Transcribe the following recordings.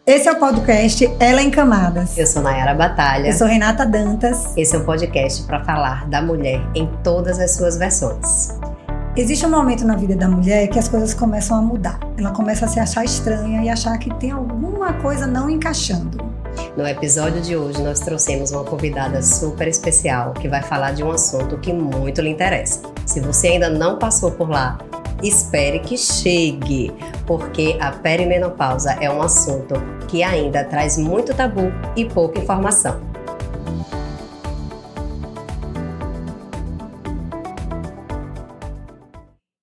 Esse é o podcast Ela em Camadas. Eu sou Nayara Batalha. Eu sou Renata Dantas. Esse é um podcast para falar da mulher em todas as suas versões. Existe um momento na vida da mulher que as coisas começam a mudar. Ela começa a se achar estranha e achar que tem alguma coisa não encaixando. No episódio de hoje, nós trouxemos uma convidada super especial que vai falar de um assunto que muito lhe interessa. Se você ainda não passou por lá, espere que chegue, porque a perimenopausa é um assunto que ainda traz muito tabu e pouca informação.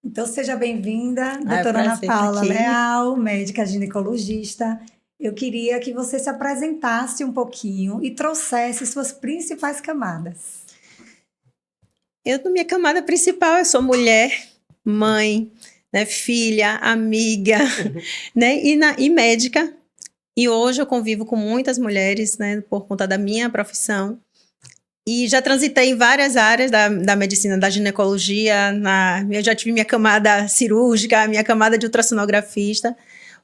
Então seja bem-vinda, doutora Ana Paula Leal, médica ginecologista. Eu queria que você se apresentasse um pouquinho e trouxesse suas principais camadas. Na minha camada principal, eu sou mulher, mãe, né, filha, amiga, né, e médica. E hoje eu convivo com muitas mulheres, né, por conta da minha profissão. E já transitei em várias áreas da medicina, da ginecologia. Eu já tive minha camada cirúrgica, minha camada de ultrassonografista.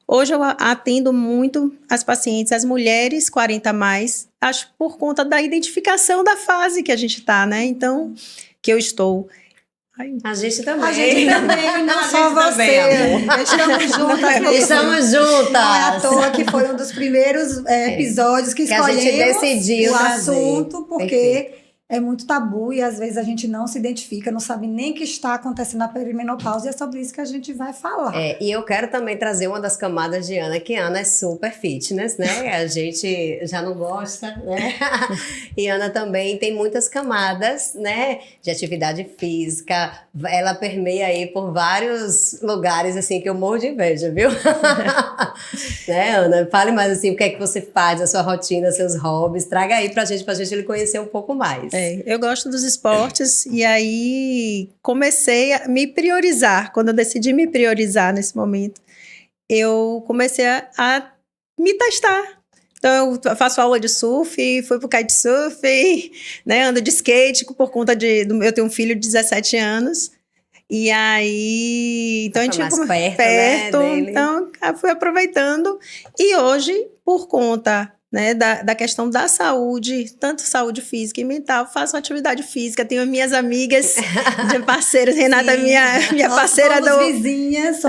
Hoje eu atendo muito as pacientes, as mulheres 40 a mais, acho por conta da identificação da fase que a gente está, né? Então, que eu estou... A gente também. A gente também, não só você. Estamos juntas. Estamos juntas. Não é à toa que foi um dos primeiros episódios que escolhemos a gente decidiu o trazer. assunto, porque Perfeito. É muito tabu e às vezes a gente não se identifica, não sabe nem o que está acontecendo na perimenopausa e é sobre isso que a gente vai falar. E eu quero também trazer uma das camadas de Ana, que Ana é super fitness, né? A gente já não gosta, né? E Ana também tem muitas camadas, né? De atividade física. Ela permeia aí por vários lugares, assim, que eu morro de inveja, viu? Né, Ana? Fale mais, assim, o que é que você faz, a sua rotina, seus hobbies. Traga aí pra gente lhe conhecer um pouco mais. Eu gosto dos esportes e aí comecei a me priorizar. Quando eu decidi me priorizar nesse momento, eu comecei a me testar. Então, eu faço aula de surf, fui pro kitesurf, né, ando de skate por conta eu tenho um filho de 17 anos. E aí, então a gente mais perto, né, então eu fui aproveitando. E hoje, por conta, né, da questão da saúde, tanto saúde física e mental, faço atividade física, tenho minhas amigas, parceiras, Renata, minha parceira somos vizinhas,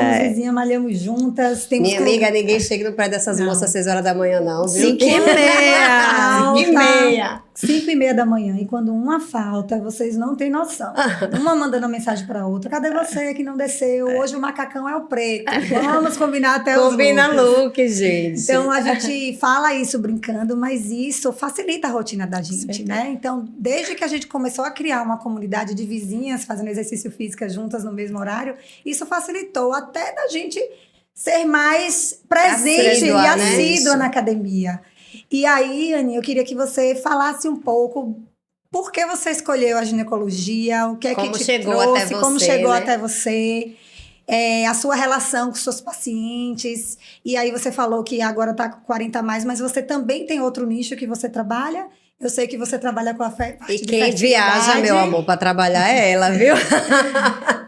malhamos juntas. Minha amiga, ninguém chega no pé dessas moças às 6 horas da manhã, não, viu? 5h30. 5h30 da manhã, e quando uma falta, vocês não têm noção. Uma mandando mensagem para outra: cadê você que não desceu? Hoje o macacão é o preto. Vamos combinar até os Combina look, gente. Então a gente fala isso brincando, mas isso facilita a rotina da gente, né? Então, desde que a gente começou a criar uma comunidade de vizinhas fazendo exercício físico juntas no mesmo horário, isso facilitou até da gente ser mais presente e assídua na academia. E aí, Anny, eu queria que você falasse um pouco por que você escolheu a ginecologia, o que é que te trouxe, como chegou até você, a sua relação com seus pacientes. E aí você falou que agora está com 40 a mais, mas você também tem outro nicho que você trabalha. Eu sei que você trabalha com a parte E quem viaja, meu amor, para trabalhar é ela, viu?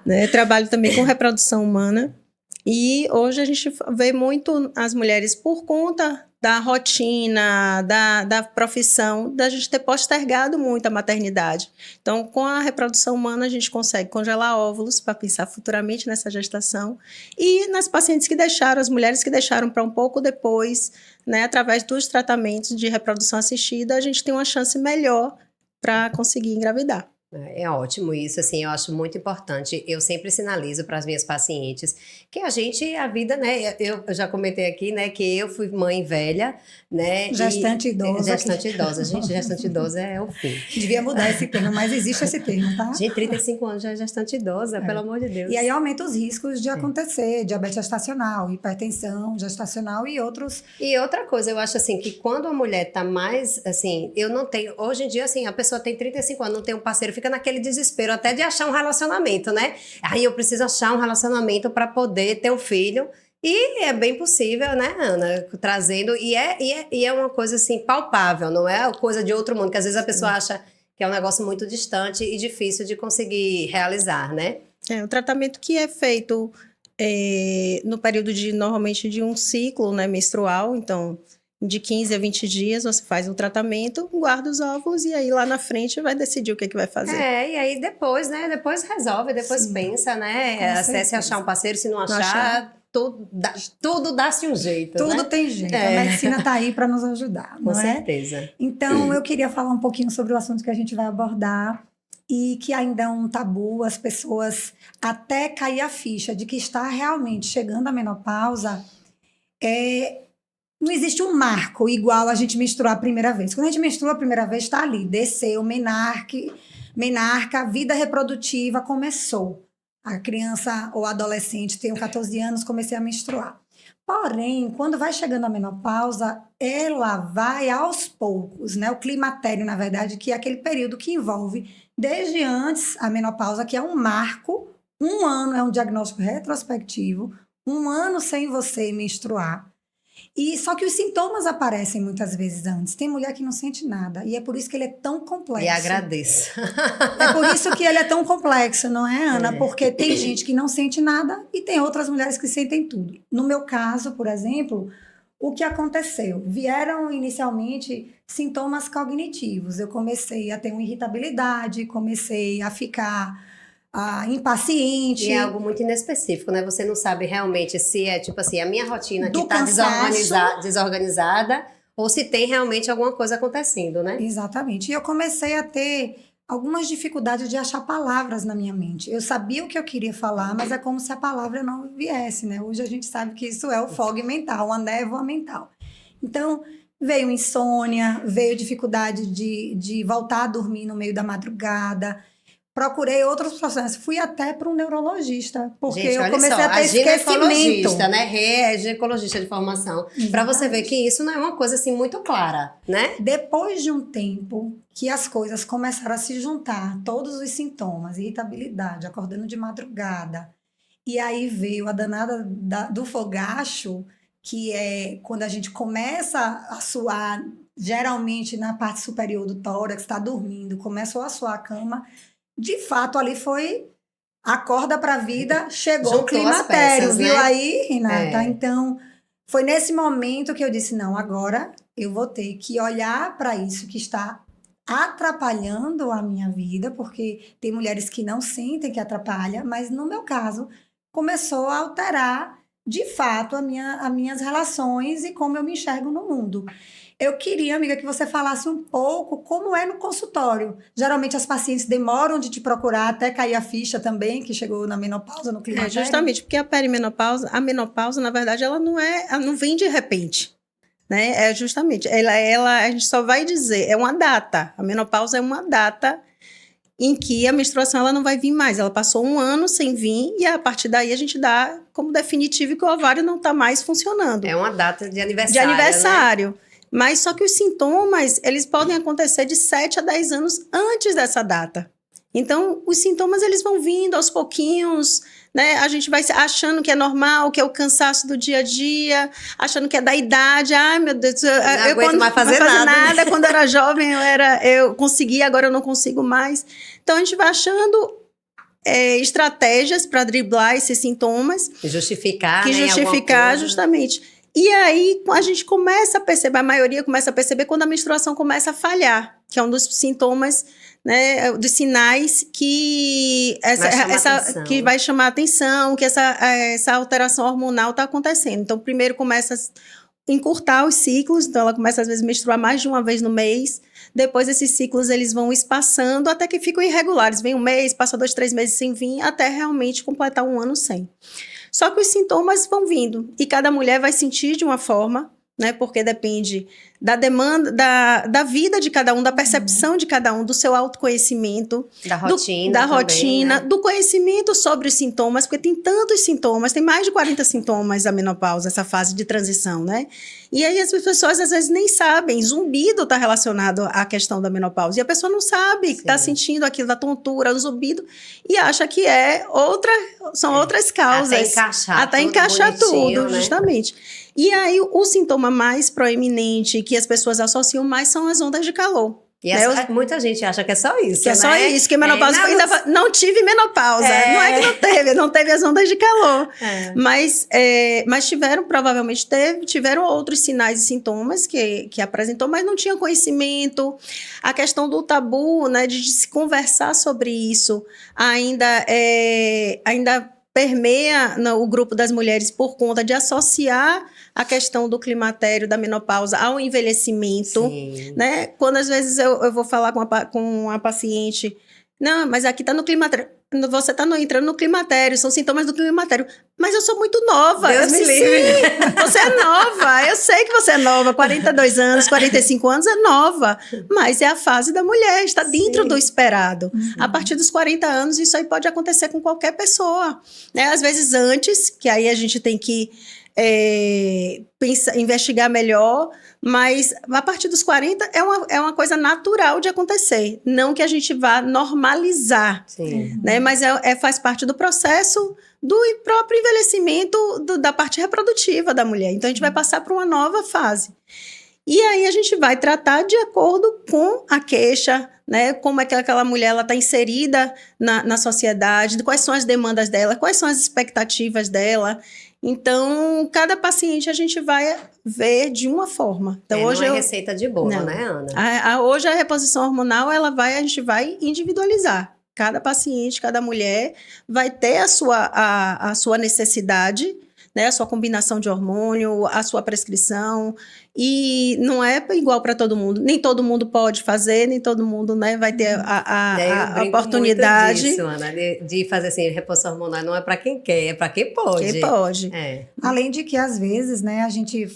Eu trabalho também com reprodução humana. E hoje a gente vê muito as mulheres por conta da rotina, da profissão, da gente ter postergado muito a maternidade. Então, com a reprodução humana, a gente consegue congelar óvulos para pensar futuramente nessa gestação. E nas pacientes que deixaram, as mulheres que deixaram para um pouco depois, né, através dos tratamentos de reprodução assistida, a gente tem uma chance melhor para conseguir engravidar. É ótimo isso, assim, eu acho muito importante. Eu sempre sinalizo para as minhas pacientes que a vida, né, eu já comentei aqui, né, que eu fui mãe velha, né. Gestante idosa. Gestante idosa, gente, gestante idosa é o fim. Devia mudar esse termo, mas existe esse termo, tá? Gente, 35 anos já é gestante idosa, pelo amor de Deus. E aí aumenta os riscos de acontecer, diabetes gestacional, hipertensão gestacional e outros. E outra coisa, eu acho assim, que quando a mulher tá mais, assim, eu não tenho, hoje em dia, assim, a pessoa tem 35 anos, não tem um parceiro, fica naquele desespero até de achar um relacionamento, né? Aí eu preciso achar um relacionamento para poder ter um filho. E é bem possível, né, Ana? Trazendo. E é uma coisa assim palpável, não é coisa de outro mundo, que às vezes a pessoa acha que é um negócio muito distante e difícil de conseguir realizar, né? O tratamento que é feito no período normalmente de um ciclo, né, menstrual, então de 15 a 20 dias você faz o tratamento, guarda os óvulos e aí lá na frente vai decidir o que vai fazer. E aí depois, né? Depois resolve, depois Sim, pensa, né? com Até se certeza. achar um parceiro, se não Não achar, tudo dá-se um jeito, Tudo né? tem jeito. A medicina está aí para nos ajudar, Com não é? certeza. Então, eu queria falar um pouquinho sobre o assunto que a gente vai abordar e que ainda é um tabu, as pessoas até cair a ficha de que está realmente chegando a menopausa, não existe um marco igual a gente menstruar a primeira vez. Quando a gente menstrua a primeira vez, está ali, desceu, menarca, a vida reprodutiva começou. A criança ou adolescente, tenho 14 anos, comecei a menstruar. Porém, quando vai chegando a menopausa, ela vai aos poucos, né? O climatério, na verdade, que é aquele período que envolve desde antes a menopausa, que é um marco, 1 ano é um diagnóstico retrospectivo, 1 ano sem você menstruar. E só que os sintomas aparecem muitas vezes antes. Tem mulher que não sente nada. E é por isso que ele é tão complexo. E agradeço. É por isso que ele é tão complexo, não é, Ana? Porque tem gente que não sente nada e tem outras mulheres que sentem tudo. No meu caso, por exemplo, o que aconteceu? Vieram inicialmente sintomas cognitivos. Eu comecei a ter uma irritabilidade, comecei a ficar impaciente. E é algo muito inespecífico, né? Você não sabe realmente se é, tipo assim, a minha rotina que Do tá cansaço. desorganizada ou se tem realmente alguma coisa acontecendo, né? Exatamente. E eu comecei a ter algumas dificuldades de achar palavras na minha mente. Eu sabia o que eu queria falar, mas é como se a palavra não viesse, né? Hoje a gente sabe que isso é o fog mental, uma névoa mental. Então, veio insônia, veio dificuldade de voltar a dormir no meio da madrugada. Procurei outros processos. Fui até para um neurologista, porque Gente, eu olha comecei só, a ter esquecimento. ginecologista, né? É ginecologista de formação. Para você ver que isso não é uma coisa assim muito clara, né? Depois de um tempo que as coisas começaram a se juntar, todos os sintomas, irritabilidade, acordando de madrugada, e aí veio a danada do fogacho, que é quando a gente começa a suar, geralmente na parte superior do tórax, está dormindo, começou a suar a cama, de fato ali foi acorda para a vida, chegou o Juntou as climatério, peças, viu né? aí, Renata? É. Então, foi nesse momento que eu disse, não, agora eu vou ter que olhar para isso que está atrapalhando a minha vida, porque tem mulheres que não sentem que atrapalha, mas no meu caso, começou a alterar, de fato, as minhas relações e como eu me enxergo no mundo. Eu queria, amiga, que você falasse um pouco como é no consultório. Geralmente as pacientes demoram de te procurar até cair a ficha também, que chegou na menopausa, no climatério. Justamente, porque a menopausa, na verdade, ela não vem de repente. Né? É justamente, a gente só vai dizer, é uma data. A menopausa é uma data em que a menstruação ela não vai vir mais. Ela passou 1 ano sem vir e a partir daí a gente dá como definitivo que o ovário não está mais funcionando. É uma data de aniversário. De aniversário. Né? Mas só que os sintomas, eles podem acontecer de 7 a 10 anos antes dessa data. Então, os sintomas, eles vão vindo aos pouquinhos, né? A gente vai achando que é normal, que é o cansaço do dia a dia, achando que é da idade. Ai, meu Deus, não aguento mais fazer nada. Né? Quando eu era jovem, eu conseguia, agora eu não consigo mais. Então, a gente vai achando estratégias para driblar esses sintomas. Justificar, né? Justificar, justamente. E aí, a gente começa a perceber, a maioria começa a perceber quando a menstruação começa a falhar, que é um dos sintomas, né, dos sinais que que vai chamar a atenção, que essa alteração hormonal está acontecendo. Então, primeiro começa a encurtar os ciclos, então ela começa às vezes a menstruar mais de uma vez no mês, depois esses ciclos eles vão espaçando até que ficam irregulares, vem 1 mês, passa 2, 3 meses sem vir, até realmente completar 1 ano sem. Só que os sintomas vão vindo e cada mulher vai sentir de uma forma, né? Porque depende da demanda, da vida de cada um, da percepção de cada um, do seu autoconhecimento. Da rotina também, né? Do conhecimento sobre os sintomas, porque tem tantos sintomas, tem mais de 40 sintomas a menopausa, essa fase de transição, né? E aí as pessoas às vezes nem sabem, zumbido está relacionado à questão da menopausa, e a pessoa não sabe que está sentindo aquilo da tontura, o zumbido, e acha que são outras causas. Até encaixar tudo, né? justamente. E aí, o sintoma mais proeminente que as pessoas associam mais são as ondas de calor. E muita gente acha que é só isso, que é né? só isso, que menopausa não tive menopausa. Não é que não teve as ondas de calor. Mas provavelmente tiveram outros sinais e sintomas que apresentou, mas não tinha conhecimento. A questão do tabu, né, de se conversar sobre isso ainda permeia o grupo das mulheres por conta de associar a questão do climatério, da menopausa, ao envelhecimento, né? Quando às vezes eu vou falar com a paciente, não, mas aqui está no climatério, você está entrando no climatério, são sintomas do climatério, mas eu sou muito nova. Deus me livre. Você é nova, eu sei que você é nova, 42 anos, 45 anos é nova, mas é a fase da mulher, está dentro do esperado. A partir dos 40 anos, isso aí pode acontecer com qualquer pessoa, né? Às vezes antes, que aí a gente tem que investigar melhor, mas a partir dos 40 é uma coisa natural de acontecer, não que a gente vá normalizar, né? Mas faz parte do processo do próprio envelhecimento da parte reprodutiva da mulher. Então a gente vai passar para uma nova fase. E aí a gente vai tratar de acordo com a queixa, né? Como é que aquela mulher está inserida na sociedade, quais são as demandas dela, quais são as expectativas dela. Então, cada paciente a gente vai ver de uma forma. Então, hoje não é receita de bolo, né, Ana? Hoje a reposição hormonal, a gente vai individualizar. Cada paciente, cada mulher vai ter a sua necessidade, né, a sua combinação de hormônio, a sua prescrição, e não é igual para todo mundo. Nem todo mundo pode fazer, nem todo mundo, né, vai ter a oportunidade. Muito disso, Ana, de fazer assim, reposição hormonal não é para quem quer, é para quem pode. Quem pode. Além de que, às vezes, né, a gente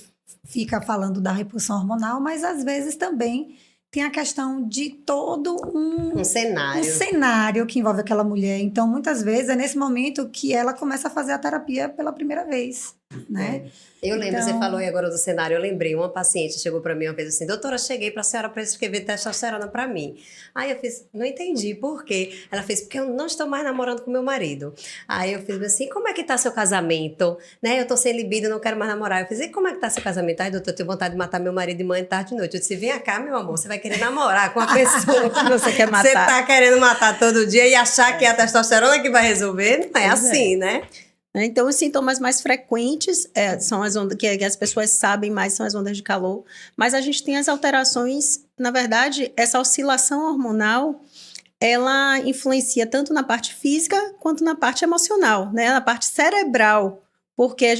fica falando da reposição hormonal, mas às vezes também tem a questão de todo um cenário que envolve aquela mulher. Então, muitas vezes, é nesse momento que ela começa a fazer a terapia pela primeira vez, né? Eu lembro, você falou aí agora do cenário, eu lembrei, uma paciente chegou para mim uma vez assim, doutora, cheguei para a senhora prescrever testosterona para mim. Aí eu fiz, não entendi por quê. Ela fez, porque eu não estou mais namorando com meu marido. Aí eu fiz assim, como é que tá seu casamento? Né? Eu tô sem libido, não quero mais namorar. Eu fiz, e como é que tá seu casamento? Ai, doutor, eu tenho vontade de matar meu marido de manhã, tarde e noite. Eu disse, vem cá, meu amor, você vai querer namorar com a pessoa que você quer matar. Você tá querendo matar todo dia e achar que é a testosterona que vai resolver? Não é assim, né? Então, os sintomas mais frequentes são as ondas, que as pessoas sabem mais, são as ondas de calor. Mas a gente tem as alterações, na verdade, essa oscilação hormonal, ela influencia tanto na parte física quanto na parte emocional, né? Na parte cerebral. Porque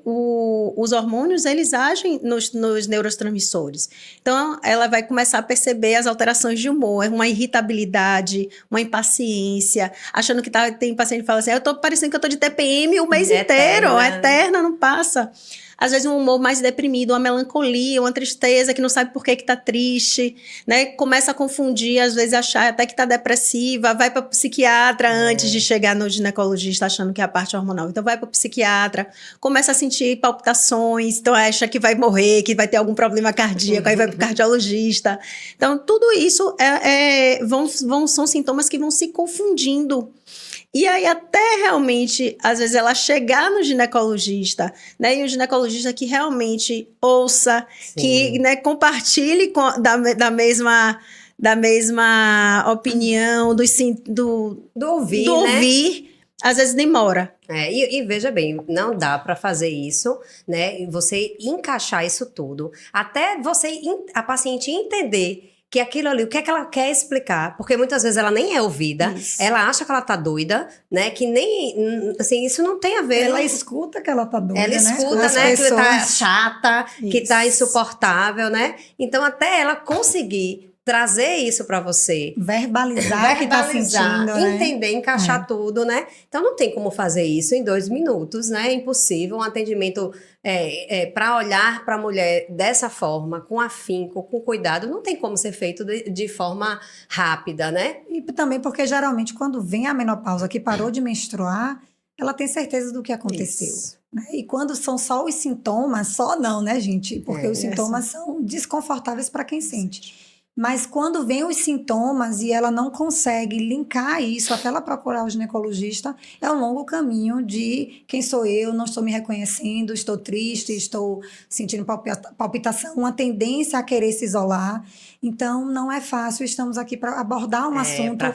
os hormônios, eles agem nos neurotransmissores. Então, ela vai começar a perceber as alterações de humor, uma irritabilidade, uma impaciência, achando que tem paciente que fala assim, eu tô parecendo que eu tô de TPM o mês inteiro, eterna, não passa. Às vezes um humor mais deprimido, uma melancolia, uma tristeza, que não sabe por que tá triste, né? Começa a confundir, às vezes achar até que tá depressiva, vai para psiquiatra antes de chegar no ginecologista achando que é a parte hormonal. Então vai para psiquiatra, começa a sentir palpitações, então acha que vai morrer, que vai ter algum problema cardíaco, aí vai pro cardiologista. Então tudo isso são sintomas que vão se confundindo. E aí até realmente, às vezes, ela chegar no ginecologista, né? E o ginecologista que realmente ouça, que, né, compartilhe da mesma opinião, do ouvir, às vezes demora. E veja bem, não dá para fazer isso, né? Você encaixar isso tudo, até a paciente entender que aquilo ali, o que é que ela quer explicar, porque muitas vezes ela nem é ouvida, ela acha que ela tá doida, né, que nem, assim, isso não tem a ver. Ela escuta que ela tá doida, ela escuta, né, que tá chata, que tá insuportável, né, então até ela conseguir trazer isso para você. Verbalizar que tá sentindo, né? Entender, encaixar tudo, né? Então não tem como fazer isso em 2 minutos, né? É impossível. Um atendimento para olhar para a mulher dessa forma, com afinco, com cuidado, não tem como ser feito de forma rápida, né? E também porque geralmente quando vem a menopausa que parou de menstruar, ela tem certeza do que aconteceu. Né? E quando são só os sintomas, só não, né, gente? Porque os sintomas são desconfortáveis para quem sente. Mas quando vem os sintomas e ela não consegue linkar isso até ela procurar o ginecologista, é um longo caminho de quem sou eu, não estou me reconhecendo, estou triste, estou sentindo palpitação, uma tendência a querer se isolar. Então, não é fácil. Estamos aqui para abordar um assunto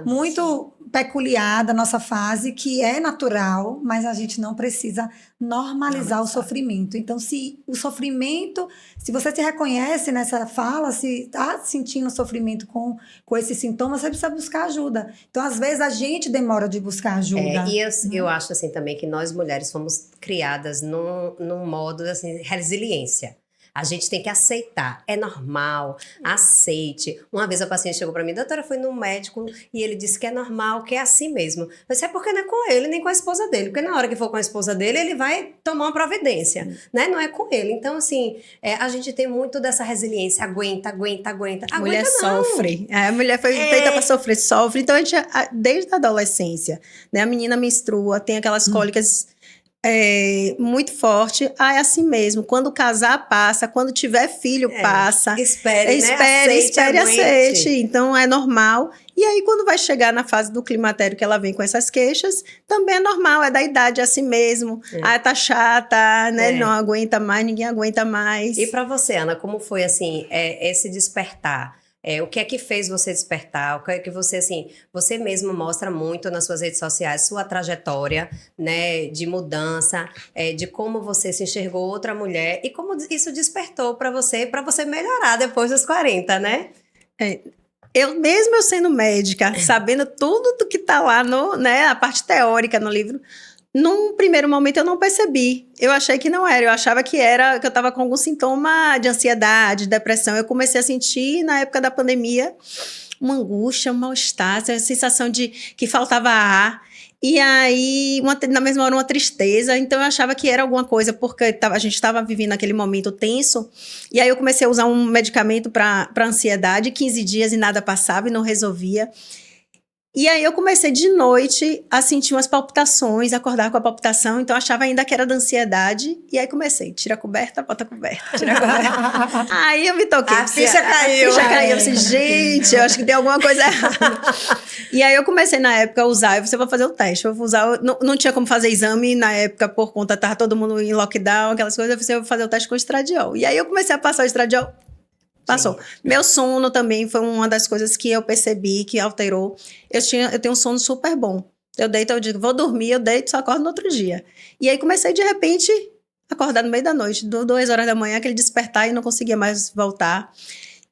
muito peculiar da nossa fase, que é natural, mas a gente não precisa normalizar o sofrimento. Então, se o sofrimento, se você se reconhece nessa fala, se está sentindo sofrimento com esses sintomas, você precisa buscar ajuda. Então, às vezes, a gente demora de buscar ajuda. E eu acho assim também que nós mulheres fomos criadas num modo assim, resiliência. A gente tem que aceitar, é normal, aceite. Uma vez a paciente chegou para mim, doutora, fui no médico e ele disse que é normal, que é assim mesmo. Eu disse, é porque não é com ele, nem com a esposa dele. Porque na hora que for com a esposa dele, ele vai tomar uma providência, né? Não é com ele. Então, assim, a gente tem muito dessa resiliência. Aguenta. A mulher sofre. A mulher foi feita para sofrer, sofre. Então, a gente, desde a adolescência, né? A menina menstrua, tem aquelas cólicas... muito forte, é assim mesmo, quando casar passa, quando tiver filho passa, espere, né? aceite, então é normal. E aí quando vai chegar na fase do climatério que ela vem com essas queixas, também é normal, é da idade, é assim mesmo, tá chata, né, não aguenta mais, ninguém aguenta mais. E para você, Ana, como foi assim, esse despertar? O que é que fez você despertar? O que é que você, assim, você mesmo mostra muito nas suas redes sociais, sua trajetória, né, de mudança, de como você se enxergou outra mulher e como isso despertou para você melhorar depois dos 40, né? Eu sendo médica, sabendo tudo do que tá lá né, a parte teórica no livro, num primeiro momento eu não percebi. Eu achei que não era. Eu achava que eu estava com algum sintoma de ansiedade, depressão. Eu comecei a sentir, na época da pandemia, uma angústia, um mal-estar, a sensação de que faltava ar. E aí, na mesma hora, uma tristeza. Então, eu achava que era alguma coisa, porque a gente estava vivendo aquele momento tenso. E aí, eu comecei a usar um medicamento para ansiedade, 15 dias e nada passava e não resolvia. E aí eu comecei de noite a sentir umas palpitações, acordar com a palpitação, então eu achava ainda que era da ansiedade, e aí comecei, tira a coberta, bota a coberta, tira a coberta. Aí eu me toquei. A ficha caiu. Eu disse, gente, eu acho que tem alguma coisa errada. E aí eu comecei na época a usar, você vai fazer o teste, eu vou usar, não tinha como fazer exame na época, por conta, tava todo mundo em lockdown, aquelas coisas, eu vou fazer o teste com o estradiol. E aí eu comecei a passar o estradiol. Passou. Sim. Meu sono também foi uma das coisas que eu percebi que alterou. Eu tenho um sono super bom. Eu deito, eu digo, vou dormir, eu deito, só acordo no outro dia. E aí comecei, de repente, a acordar no meio da noite, 2 horas da manhã, aquele despertar e não conseguia mais voltar.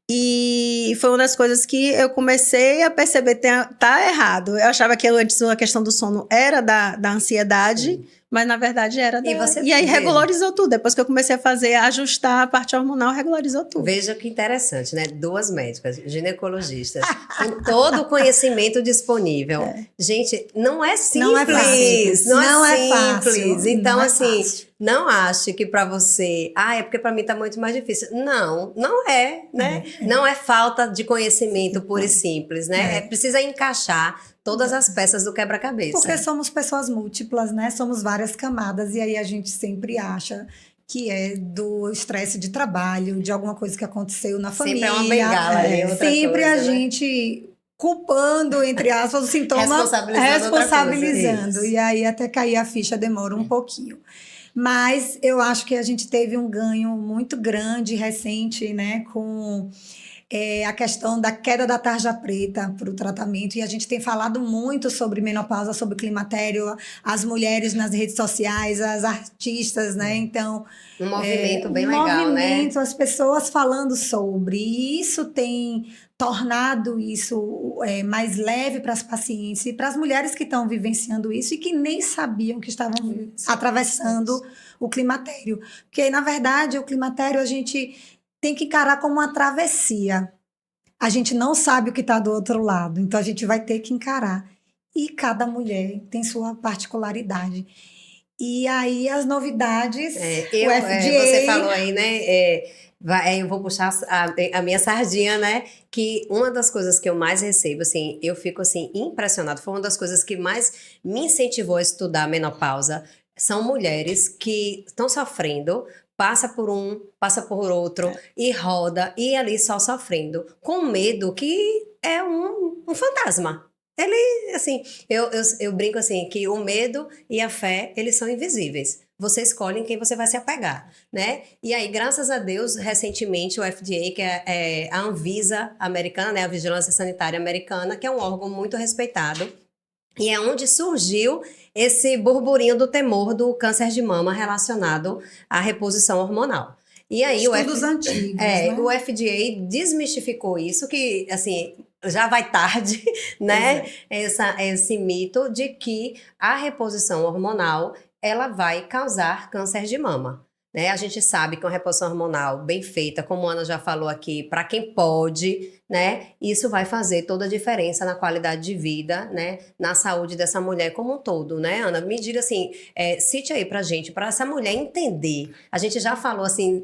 E foi uma das coisas que eu comecei a perceber, tá errado. Eu achava que antes a questão do sono era da ansiedade, sim, mas na verdade era da... E aí regularizou tudo. Depois que eu comecei a ajustar a parte hormonal, regularizou tudo. Veja que interessante, né? 2 médicas, ginecologistas, com todo o conhecimento disponível. Gente, não é simples. Não é fácil. Não é simples. Então, assim... Fácil. Não ache que para você, é porque para mim tá muito mais difícil. Não é, né? Não é falta de conhecimento puro e simples, né? Precisa encaixar todas as peças do quebra-cabeça. Porque somos pessoas múltiplas, né? Somos várias camadas e aí a gente sempre acha que é do estresse de trabalho, de alguma coisa que aconteceu na família. Sempre é uma bengala ali, outra sempre coisa, a gente... culpando, entre aspas, o sintoma, responsabilizando. E aí até cair a ficha demora um pouquinho. Mas eu acho que a gente teve um ganho muito grande, recente, né, com a questão da queda da tarja preta para o tratamento. E a gente tem falado muito sobre menopausa, sobre climatério, as mulheres nas redes sociais, as artistas, né? Então... Um movimento bem legal, né? As pessoas falando sobre. E isso tem tornado isso mais leve para as pacientes e para as mulheres que estão vivenciando isso e que nem sabiam que estavam atravessando o climatério. Porque, na verdade, o climatério a gente tem que encarar como uma travessia. A gente não sabe o que está do outro lado, então a gente vai ter que encarar. E cada mulher tem sua particularidade. E aí as novidades, o FDA... Você falou aí, né? Eu vou puxar a minha sardinha, né? Que uma das coisas que eu mais recebo, assim, eu fico assim impressionada. Foi uma das coisas que mais me incentivou a estudar a menopausa. São mulheres que estão sofrendo passa por um, passa por outro, e roda, e ali só sofrendo, com medo que é um fantasma. Ele, assim, eu brinco assim, que o medo e a fé, eles são invisíveis. Você escolhe em quem você vai se apegar, né? E aí, graças a Deus, recentemente o FDA, que é a Anvisa americana, né? A Vigilância Sanitária Americana, que é um órgão muito respeitado, e é onde surgiu esse burburinho do temor do câncer de mama relacionado à reposição hormonal. E aí Estudos antigos, né? o FDA desmistificou isso, que assim já vai tarde, né? Esse mito de que a reposição hormonal ela vai causar câncer de mama. Né? A gente sabe que uma reposição hormonal bem feita, como a Ana já falou aqui, para quem pode, né? Isso vai fazer toda a diferença na qualidade de vida, né? Na saúde dessa mulher como um todo, né, Ana? Me diga assim, cite aí pra gente, para essa mulher entender. A gente já falou assim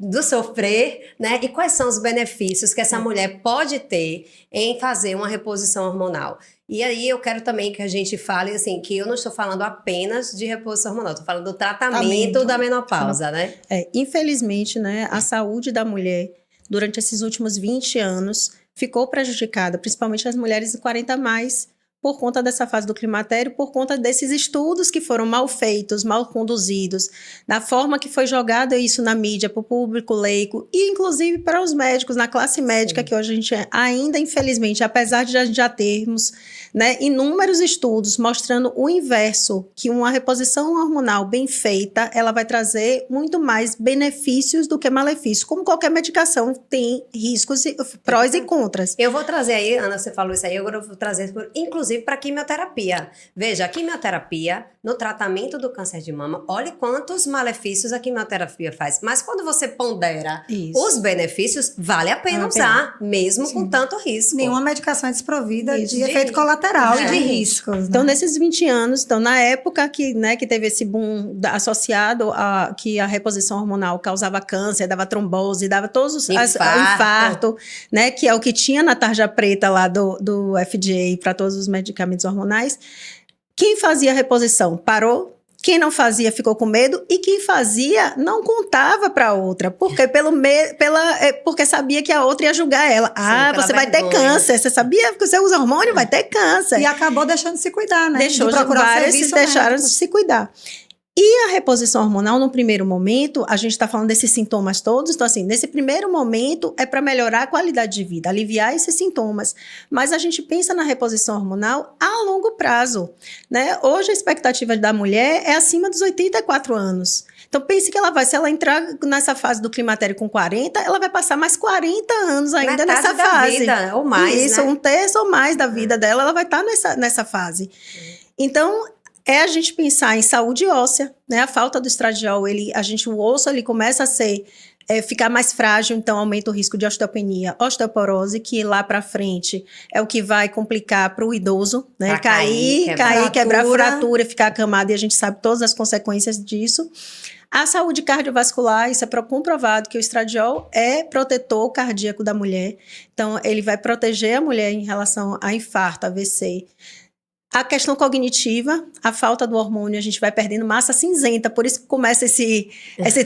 do sofrer, né? E quais são os benefícios que essa mulher pode ter em fazer uma reposição hormonal. E aí eu quero também que a gente fale assim, que eu não estou falando apenas de reposição hormonal, estou falando do tratamento da menopausa, né? Infelizmente, né, a saúde da mulher durante esses últimos 20 anos ficou prejudicada, principalmente as mulheres de 40 a mais, por conta dessa fase do climatério, por conta desses estudos que foram mal feitos, mal conduzidos, da forma que foi jogado isso na mídia, para o público leigo, e inclusive para os médicos, na classe médica, que hoje a gente ainda, infelizmente, apesar de a gente já termos, né, inúmeros estudos mostrando o inverso, que uma reposição hormonal bem feita, ela vai trazer muito mais benefícios do que malefícios. Como qualquer medicação tem riscos, prós e contras. Eu vou trazer aí, Ana, você falou isso aí, agora eu vou trazer, inclusive, para quimioterapia. Veja, a quimioterapia, no tratamento do câncer de mama, olhe quantos malefícios a quimioterapia faz. Mas quando você pondera os benefícios, vale a pena usar, mesmo com tanto risco. Nenhuma medicação é desprovida de efeito colateral e de riscos. Né? Então, nesses 20 anos, na época que teve esse boom associado a que a reposição hormonal causava câncer, dava trombose, dava todos os infarto, né, que é o que tinha na tarja preta lá do FDA para todos os medicamentos hormonais. Quem fazia a reposição parou, quem não fazia ficou com medo e quem fazia não contava para a outra, porque porque sabia que a outra ia julgar ela. Você vai ter câncer, você sabia que você usa hormônio, vai ter câncer. E acabou deixando de se cuidar, né? Deixou de procurar serviço, deixaram de se cuidar. E a reposição hormonal, no primeiro momento, a gente está falando desses sintomas todos, então assim, nesse primeiro momento é para melhorar a qualidade de vida, aliviar esses sintomas, mas a gente pensa na reposição hormonal a longo prazo, né? Hoje a expectativa da mulher é acima dos 84 anos. Então pense que se ela entrar nessa fase do climatério com 40, ela vai passar mais 40 anos ainda nessa fase. Vida, ou mais, isso, né? Um terço ou mais da vida dela, ela vai estar nessa fase. Então, a gente pensar em saúde óssea, né? A falta do estradiol, o osso ele começa a ficar mais frágil, então aumenta o risco de osteopenia, osteoporose, que lá para frente é o que vai complicar para o idoso, né? Cair, quebrar fratura, ficar acamado, e a gente sabe todas as consequências disso. A saúde cardiovascular, isso é comprovado que o estradiol é protetor cardíaco da mulher, então ele vai proteger a mulher em relação a infarto, AVC. A questão cognitiva, a falta do hormônio, a gente vai perdendo massa cinzenta, por isso que começa esse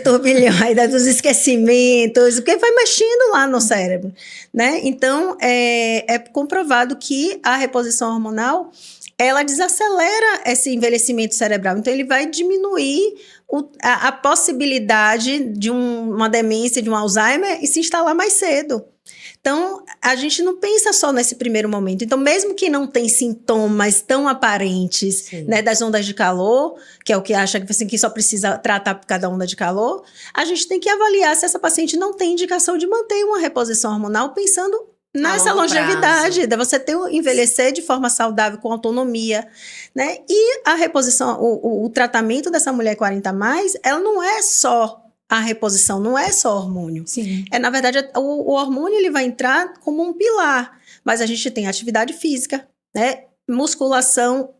turbilhão aí dos esquecimentos, porque vai mexendo lá no cérebro, né? Então, é comprovado que a reposição hormonal, ela desacelera esse envelhecimento cerebral, então ele vai diminuir a possibilidade de uma demência, de um Alzheimer, e se instalar mais cedo. Então, a gente não pensa só nesse primeiro momento. Então, mesmo que não tem sintomas tão aparentes, né, das ondas de calor, que é o que acha que só precisa tratar por cada onda de calor, a gente tem que avaliar se essa paciente não tem indicação de manter uma reposição hormonal pensando nessa longevidade, de você envelhecer de forma saudável, com autonomia, né? E a reposição, o tratamento dessa mulher 40 a mais, ela não é só a reposição, não é só hormônio. Sim. Na verdade, o hormônio ele vai entrar como um pilar, mas a gente tem atividade física, né? Musculação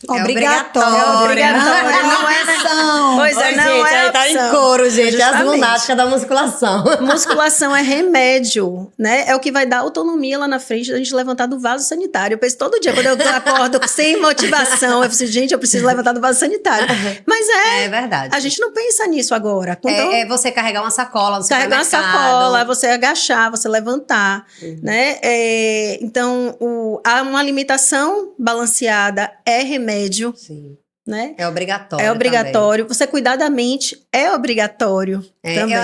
Obrigatório. Obrigatório, não é opção. Pois é, Ô, não gente, é aí tá em opção. couro, gente. As Justamente. lunáticas da musculação. Musculação é remédio, né? É o que vai dar autonomia lá na frente da gente levantar do vaso sanitário. Eu penso todo dia, quando eu acordo sem motivação, eu penso, gente, eu preciso levantar do vaso sanitário. Mas É verdade. a gente não pensa nisso agora. Então, É você carregar uma sacola no carregar uma supermercado. sacola, você agachar, você levantar, né? Então, uma alimentação balanceada é remédio, Sim. né? É obrigatório. É obrigatório. Você cuidar da mente é obrigatório também.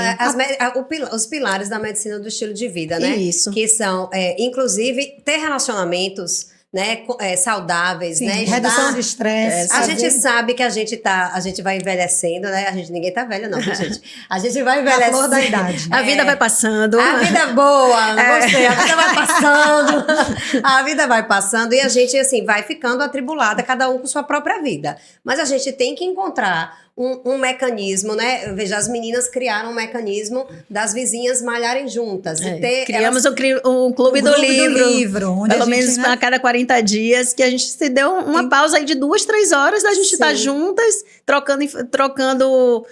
Os pilares da medicina do estilo de vida, né? Isso. Que são, inclusive, ter relacionamentos, né, saudáveis, Sim, né? redução de estresse. A gente sabe que a gente vai envelhecendo, né? Ninguém tá velho, não, viu, gente? A gente vai A envelhecendo. flor da idade. A vida vai passando. A vida é boa, não gostei. A vida vai passando. A vida vai passando e a gente, assim, vai ficando atribulada, cada um com sua própria vida. Mas a gente tem que encontrar um mecanismo, né? Veja, as meninas criaram um mecanismo das vizinhas malharem juntas. Criamos um clube do livro. Onde Pelo a gente, menos né, a cada 40 dias, que a gente se deu uma pausa aí de 2, 3 horas da gente estar juntas, trocando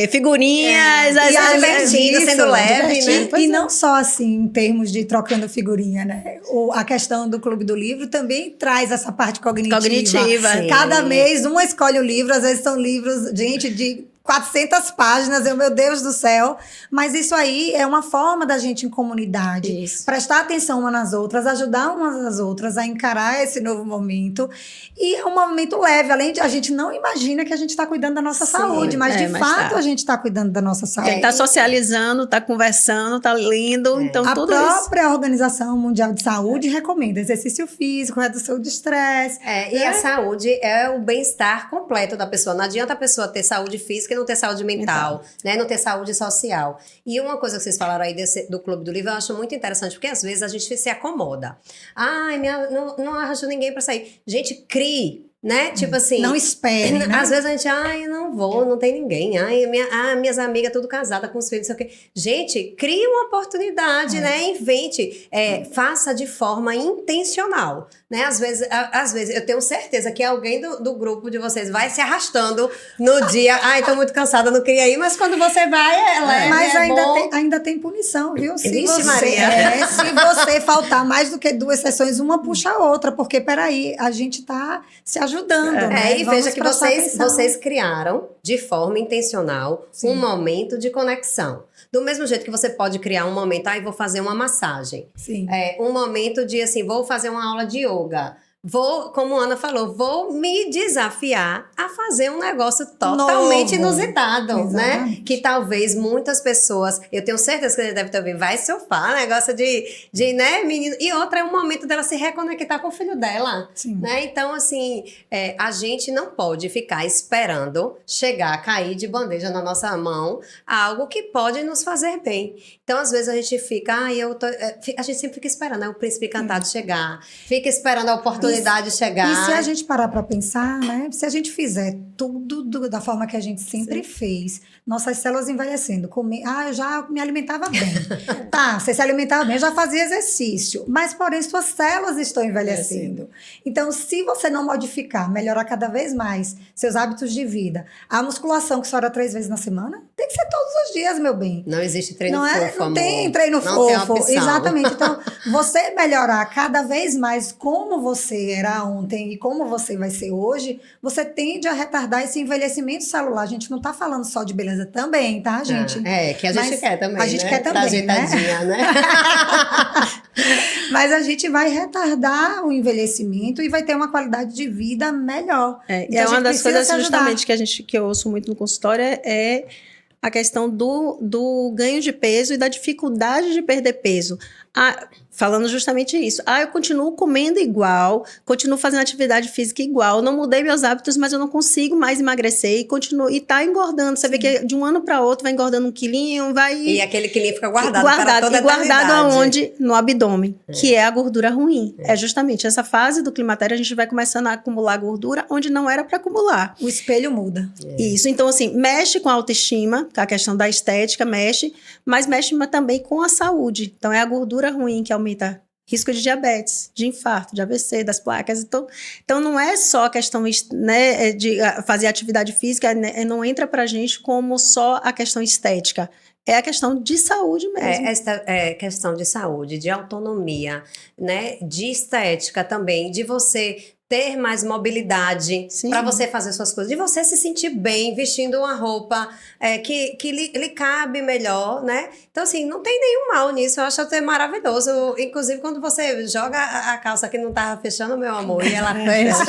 figurinhas. E se divertindo, sendo leve, né? E não só assim, em termos de trocando figurinha, né? A questão do Clube do Livro também traz essa parte cognitiva. Sim. Cada mês, uma escolhe o livro, às vezes são livros, gente, de 400 páginas, meu Deus do céu. Mas isso aí é uma forma da gente, em comunidade, Isso. prestar atenção umas nas outras, ajudar umas às outras a encarar esse novo momento. E é um movimento leve, além de a gente não imagina que a gente está cuidando da nossa saúde, mas de fato a gente está cuidando da nossa saúde. Quem está socializando, está conversando, está lendo, então a tudo isso. A própria Organização Mundial de Saúde recomenda exercício físico, redução de estresse. E a saúde é o bem-estar completo da pessoa. Não adianta a pessoa ter saúde física e não ter saúde mental, né? Não ter saúde social. E uma coisa que vocês falaram aí do Clube do Livro, eu acho muito interessante, porque às vezes a gente se acomoda. Ai, não arranjo ninguém para sair. Gente, crie, né? Tipo assim... Não espere, né? Às vezes a gente, eu não vou, não tem ninguém. Minhas amigas tudo casadas com os filhos, não sei o quê. Gente, crie uma oportunidade, né? Invente. Faça de forma intencional, né? Às vezes eu tenho certeza que alguém do grupo de vocês vai se arrastando no dia. Tô muito cansada, não queria ir. Mas quando você vai, mas ainda tem punição, viu? Se você faltar mais do que 2 sessões, uma puxa a outra. Porque, peraí, a gente tá se ajudando, né? E veja que vocês criaram, de forma intencional, um momento de conexão. Do mesmo jeito que você pode criar um momento, vou fazer uma massagem. Sim. Um momento de, assim, vou fazer uma aula de yoga. Como a Ana falou, vou me desafiar a fazer um negócio totalmente inusitado, Exatamente. né? Que talvez muitas pessoas, eu tenho certeza que você deve ter ouvido, vai surfar, negócio de né, menino. E outra é um momento dela se reconectar com o filho dela, Sim. né? Então, assim, a gente não pode ficar esperando cair de bandeja na nossa mão algo que pode nos fazer bem. Então, às vezes a gente fica, a gente sempre fica esperando, né? O príncipe encantado chegar, fica esperando a oportunidade chegar. E se a gente parar para pensar, né? Se a gente fizer tudo da forma que a gente sempre fez, nossas células envelhecendo, eu já me alimentava bem. Você se alimentava bem, eu já fazia exercício. Mas, porém, suas células estão envelhecendo. Então, se você não modificar, melhorar cada vez mais seus hábitos de vida, a musculação que só era 3 vezes na semana, tem que ser todos os dias, meu bem. Não existe treino fofo, Não amor. tem treino não fofo. Tem opção. Exatamente. Então, você melhorar cada vez mais como você era ontem e como você vai ser hoje, você tende a retardar esse envelhecimento celular. A gente não tá falando só de beleza também, tá, gente? Que a gente quer também, a gente quer também, ajeitadinha, né? Mas a gente vai retardar o envelhecimento e vai ter uma qualidade de vida melhor. Então, uma das coisas justamente que eu ouço muito no consultório é a questão do ganho de peso e da dificuldade de perder peso. Falando justamente isso. Eu continuo comendo igual, continuo fazendo atividade física igual, não mudei meus hábitos, mas eu não consigo mais emagrecer e tá engordando. Você vê que de um ano para outro vai engordando 1 quilinho, E aquele quilinho fica guardado para toda a guardado aonde? No abdômen, que é a gordura ruim. É justamente essa fase do climatério, a gente vai começando a acumular gordura onde não era para acumular. O espelho muda. Isso, então assim, mexe com a autoestima, com a questão da estética, mas mexe também com a saúde. Então é a gordura ruim que aumenta risco de diabetes, de infarto, de AVC, das placas. Então não é só a questão, né, de fazer atividade física, né, não entra pra gente como só a questão estética. É a questão de saúde mesmo. Esta é questão de saúde, de autonomia, né? De estética também, de você ter mais mobilidade para você fazer suas coisas, de você se sentir bem vestindo uma roupa que lhe cabe melhor, né? Então, assim, não tem nenhum mal nisso, eu acho até maravilhoso. Inclusive, quando você joga a calça que não tava fechando, meu amor, e ela fecha,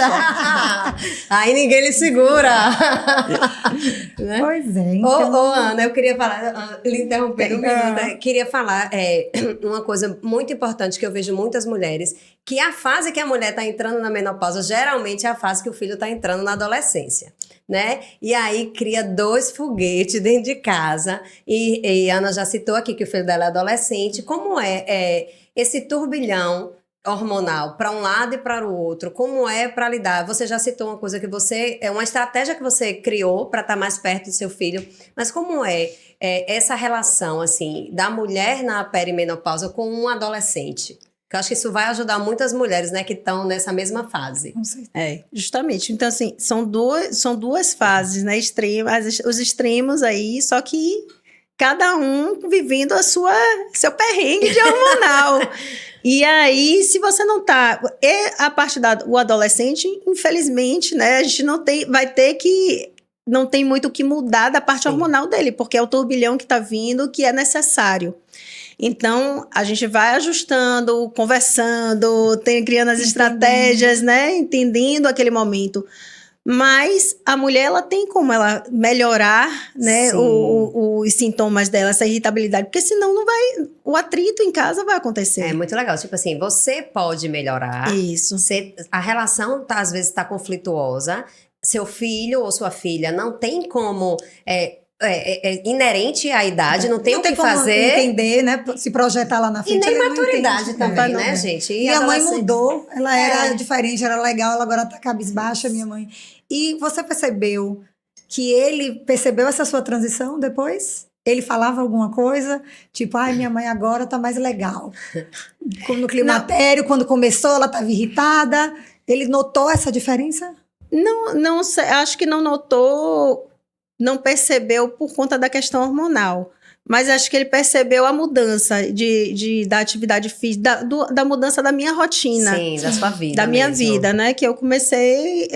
aí ninguém lhe segura. Né? Pois é. Então... Ô, Ana, eu queria falar, lhe interromper um minuto, né? Queria falar uma coisa muito importante que eu vejo muitas mulheres, que a fase que a mulher está entrando na menopausa, geralmente é a fase que o filho está entrando na adolescência, né? E aí cria 2 foguetes dentro de casa, e Ana já citou aqui que o filho dela é adolescente. Como é esse turbilhão hormonal para um lado e para o outro? Como é para lidar? Você já citou uma coisa que uma estratégia que você criou para estar mais perto do seu filho, mas como é essa relação, assim, da mulher na perimenopausa com um adolescente? Eu acho que isso vai ajudar muitas mulheres, né, que estão nessa mesma fase. Justamente. Então, assim, são duas fases, né, extremas, os extremos aí, só que cada um vivendo seu perrengue de hormonal. E aí, se você não tá... a parte do adolescente, infelizmente, né, a gente não tem muito o que mudar da parte hormonal dele, porque é o turbilhão que tá vindo, que é necessário. Então, a gente vai ajustando, conversando, criando as estratégias, né? Entendendo aquele momento. Mas a mulher, ela tem como ela melhorar, né? Os sintomas dela, essa irritabilidade. Porque senão o atrito em casa vai acontecer. É muito legal. Tipo assim, você pode melhorar. Isso. A relação, às vezes, está conflituosa. Seu filho ou sua filha não tem como... inerente à idade, não tem o que fazer. Entender, né? Se projetar lá na frente. E nem maturidade também, né, gente? Minha mãe mudou, ela era diferente, era legal, ela agora tá cabisbaixa, minha mãe. E você percebeu que ele percebeu essa sua transição depois? Ele falava alguma coisa? Tipo, minha mãe agora tá mais legal. No climatério, quando começou, ela tava irritada. Ele notou essa diferença? Não sei, acho que não notou... Não percebeu por conta da questão hormonal. Mas acho que ele percebeu a mudança da atividade física, da mudança da minha rotina. Sim, da sua vida. Da minha vida, né? Que eu comecei,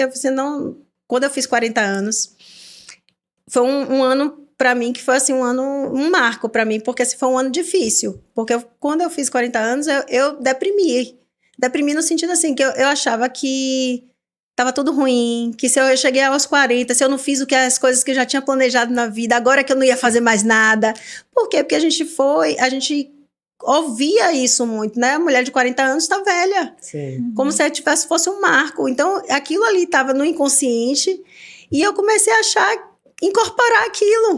quando eu fiz 40 anos, foi um ano para mim que foi assim um marco para mim, porque assim, foi um ano difícil. Porque quando eu fiz 40 anos, eu deprimi. Deprimi no sentido assim, que eu achava que tava tudo ruim, que se eu cheguei aos 40, se eu não fiz as coisas que eu já tinha planejado na vida, agora que eu não ia fazer mais nada. Por quê? Porque a gente ouvia isso muito, né? A mulher de 40 anos tá velha. Sim. Como se fosse um marco. Então, aquilo ali estava no inconsciente e eu comecei a incorporar aquilo,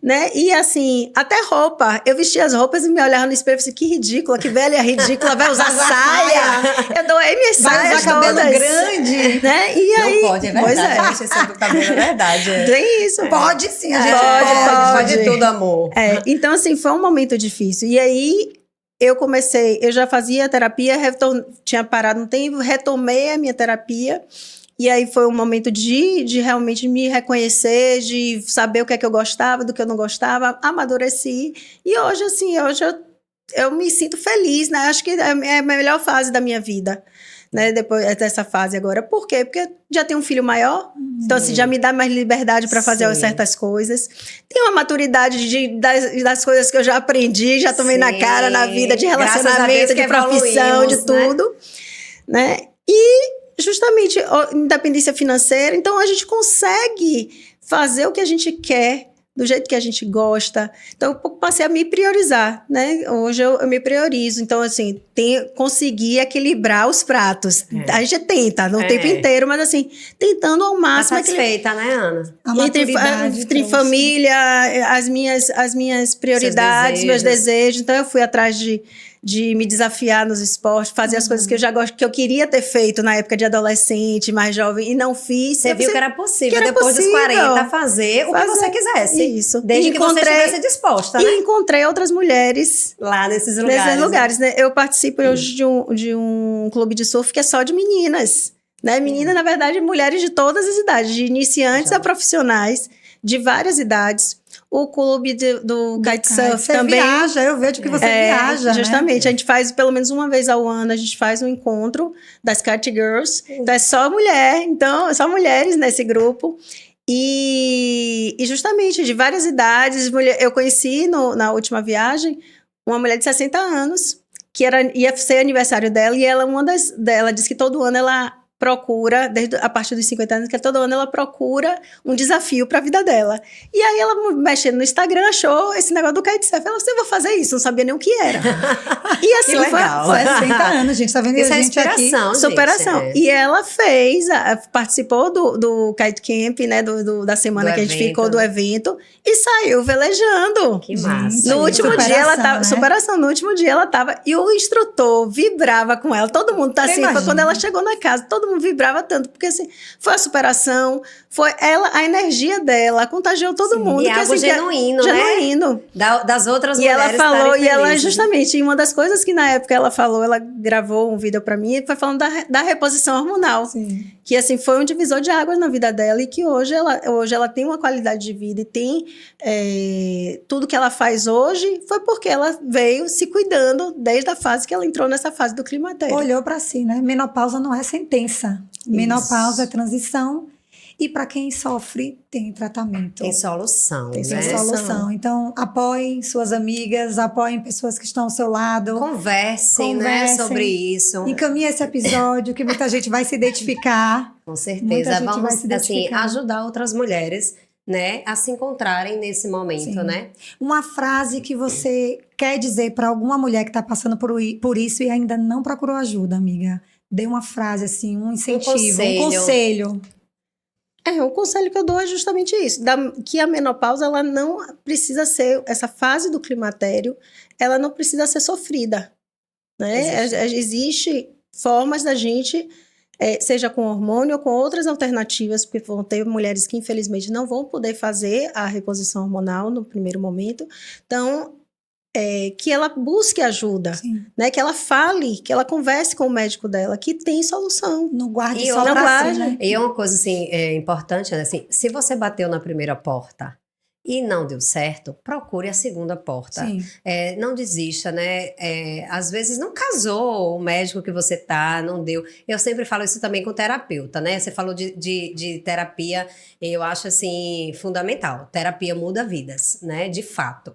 né? E assim, até roupa. Eu vestia as roupas e me olhava no espelho e falei, que ridícula, que velha ridícula, vai usar saia. Eu doei minhas saias cabelo todas. Grande. Né? E aí, não pode, é verdade. Esse do cabelo é verdade. Tem isso. Pode sim, a gente pode tudo, amor. Então, assim, foi um momento difícil. E aí, eu já fazia terapia, tinha parado um tempo, retomei a minha terapia. E aí foi um momento de realmente me reconhecer, de saber o que é que eu gostava, do que eu não gostava, amadureci. E hoje, assim, eu me sinto feliz, né? Acho que é a melhor fase da minha vida, né? Depois dessa fase agora. Por quê? Porque já tenho um filho maior, então assim, já me dá mais liberdade para fazer certas coisas. Tenho uma maturidade das coisas que eu já aprendi, já tomei na cara na vida, de relacionamento, de profissão, de tudo, né? E justamente independência financeira, então a gente consegue fazer o que a gente quer, do jeito que a gente gosta. Então eu passei a me priorizar, né? Hoje eu me priorizo, então assim, conseguir equilibrar os pratos. A gente tenta, no tempo inteiro, mas assim, tentando ao máximo. Tá satisfeita, né, Ana? Entre família, as minhas prioridades, meus desejos. Então eu fui atrás de me desafiar nos esportes, fazer as coisas que eu já gosto, que eu queria ter feito na época de adolescente, mais jovem, e não fiz. Você viu que era possível, que era depois dos possível 40, fazer o que você quisesse. Isso. Desde que você estivesse disposta, né? E encontrei outras mulheres Lá nesses lugares. nesses lugares, né? Eu participo hoje de um clube de surf que é só de meninas, né? Meninas, na verdade, mulheres de todas as idades, de iniciantes a profissionais, de várias idades. O clube do kitesurf Você também. viaja, eu vejo que você viaja, Justamente, né? a gente faz pelo menos uma vez ao ano, a gente faz um encontro das Kite Girls. Então é só mulher, então só mulheres nesse grupo. E justamente de várias idades, eu conheci na última viagem uma mulher de 60 anos, que ia ser aniversário dela, e ela disse que todo ano ela procura, desde a partir dos 50 anos, que todo ano ela procura um desafio para a vida dela. E aí ela, mexendo no Instagram, achou esse negócio do kitesurf. Ela disse, eu vou fazer isso, não sabia nem o que era. E assim, que legal. Foi 60 anos, gente, tá vendo Isso a é gente aqui? inspiração, gente. Superação. E ela participou do Kite Camp, né, da semana que a gente ficou do evento, e saiu velejando. Que massa. No último dia ela tava, né? superação, no último dia ela tava, e o instrutor vibrava com ela, todo mundo tá assim, foi quando ela chegou na casa, todo mundo vibrava tanto, porque assim, foi a superação, foi ela, a energia dela, contagiou todo mundo. E que, algo assim, genuíno, né? Genuíno. Das outras E mulheres ela falou, estarem e ela felizes. justamente, e uma das coisas que na época ela falou, ela gravou um vídeo pra mim, foi falando da reposição hormonal. Sim. Que assim, foi um divisor de águas na vida dela, e que hoje ela tem uma qualidade de vida e tem tudo que ela faz hoje, foi porque ela veio se cuidando desde a fase que ela entrou nessa fase do climatério. Olhou pra si, né? Menopausa não é sentença. Menopausa é transição. E para quem sofre, tem tratamento. Tem solução, Tem né? Solução. Então, apoiem suas amigas, apoiem pessoas que estão ao seu lado. Conversem, né, Conversem. sobre isso. Encaminhe esse episódio, que muita gente vai se identificar. Com Muita certeza. gente vai Vamos, se assim, identificar. ajudar outras mulheres, né, a se encontrarem nesse momento, Sim. né? Uma frase que você quer dizer para alguma mulher que está passando por isso e ainda não procurou ajuda, amiga. Dê uma frase, assim, um incentivo, um conselho. O conselho que eu dou é justamente isso, que a menopausa, ela não precisa ser, essa fase do climatério, ela não precisa ser sofrida, né? Existe formas da gente, seja com hormônio ou com outras alternativas, porque vão ter mulheres que infelizmente não vão poder fazer a reposição hormonal no primeiro momento, então que ela busque ajuda, né? Que ela fale, que ela converse com o médico dela, que tem solução. Não guarde E só pra si, né? E é uma coisa assim, importante, né? Assim, se você bateu na primeira porta e não deu certo, procure a segunda porta. Sim. Não desista, né? Às vezes não casou o médico que você tá, não deu. Eu sempre falo isso também com terapeuta, né? Você falou de terapia, eu acho assim, fundamental. Terapia muda vidas, né? De fato.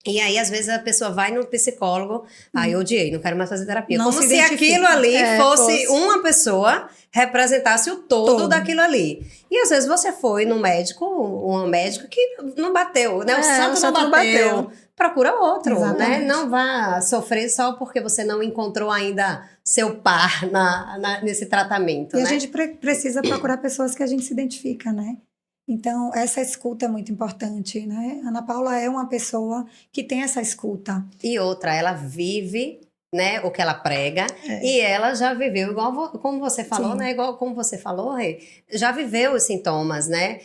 E aí, às vezes, a pessoa vai no psicólogo, eu odiei, não quero mais fazer terapia. Não Como se se identifica. aquilo ali fosse uma pessoa, representasse o todo daquilo ali. E às vezes você foi no médico, um médico que não bateu, né? O santo não bateu. Procura outro, né? Não vá sofrer só porque você não encontrou ainda seu par nesse tratamento, E né? a gente precisa procurar pessoas que a gente se identifica, né? Então, essa escuta é muito importante, né? Ana Paula é uma pessoa que tem essa escuta. E outra, ela vive, né, o que ela prega, e ela já viveu, igual como você falou, Sim. né? Igual como você falou, Rê, já viveu os sintomas, né?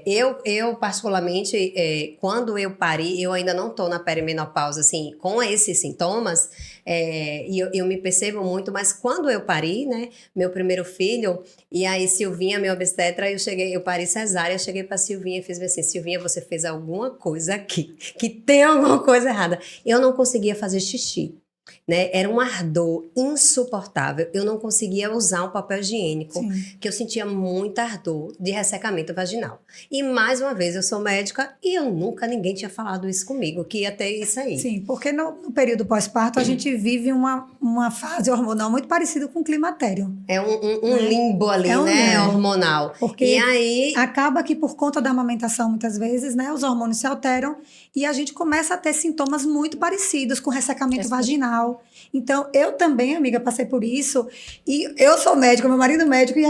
Eu particularmente, quando eu pari, eu ainda não tô na perimenopausa, assim, com esses sintomas, e eu me percebo muito, mas quando eu pari, né, meu primeiro filho, e aí Silvinha, minha obstetra, eu pari cesárea, cheguei pra Silvinha e fiz assim, Silvinha, você fez alguma coisa aqui, que tem alguma coisa errada. Eu não conseguia fazer xixi. Né? Era um ardor insuportável. Eu não conseguia usar um papel higiênico, que eu sentia muito ardor de ressecamento vaginal. E mais uma vez, eu sou médica e ninguém tinha falado isso comigo, que ia ter isso aí. Sim, porque no período pós-parto a gente vive uma fase hormonal muito parecida com o climatério. É um limbo ali, né? Hormonal. Porque e aí acaba que por conta da amamentação, muitas vezes, né, os hormônios se alteram e a gente começa a ter sintomas muito parecidos com ressecamento vaginal, hormonal. Então, eu também, amiga, passei por isso. E eu sou médica, meu marido é médico, e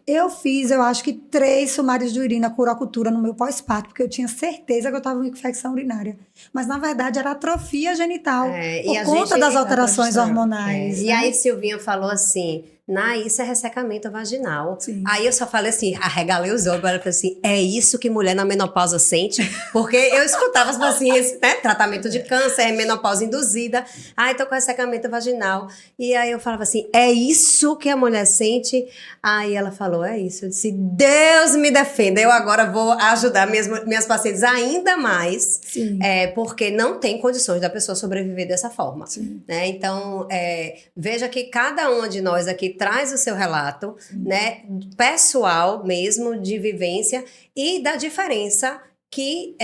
eu fiz, eu acho que 3 sumários de urina com urocultura no meu pós-parto, porque eu tinha certeza que eu estava com infecção urinária. Mas, na verdade, era atrofia genital, por conta das alterações hormonais. E aí, Silvinha falou assim, isso é ressecamento vaginal. Sim. Aí eu só falei assim, arregalei os olhos, ela falou assim, é isso que mulher na menopausa sente? Porque eu escutava as pacientes, né, tratamento de câncer, menopausa induzida, tô com ressecamento vaginal. E aí eu falava assim, é isso que a mulher sente? Aí ela falou, é isso. Eu disse, Deus me defenda, eu agora vou ajudar minhas pacientes ainda mais, porque não tem condições da pessoa sobreviver dessa forma. Né? Então, veja que cada uma de nós aqui traz o seu relato, né, pessoal mesmo, de vivência e da diferença que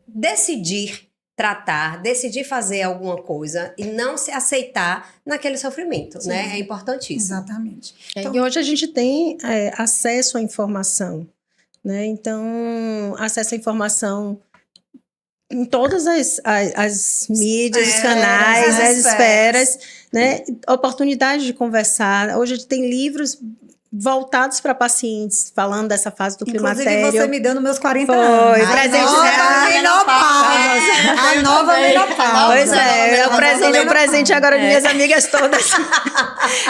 decidir tratar, decidir fazer alguma coisa e não se aceitar naquele sofrimento, né? É importantíssimo. Exatamente. Então, e hoje a gente tem acesso à informação, né? Então, acesso à informação em todas as mídias, os canais, as esferas, né? Oportunidade de conversar. Hoje a gente tem livros voltados para pacientes, falando dessa fase do climatério. Inclusive, você me deu nos meus 40 anos. Foi, presente da menopausa. A nova menopausa. Pois é, o presente agora de minhas amigas todas.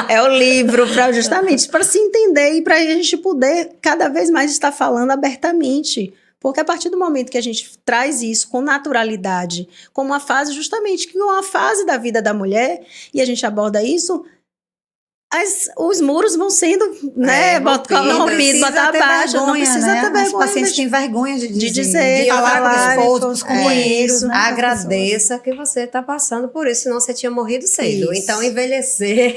É o livro, justamente para se entender e para a gente poder cada vez mais estar falando abertamente. Porque a partir do momento que a gente traz isso com naturalidade, como uma fase justamente, que é uma fase da vida da mulher, e a gente aborda isso, os muros vão sendo, né, rompidos, botar abaixo, não precisa ter vergonha. Os pacientes têm vergonha de dizer, de falar com os companheiros. Né, agradeça que você está passando por isso, senão você tinha morrido cedo. Isso. Então, envelhecer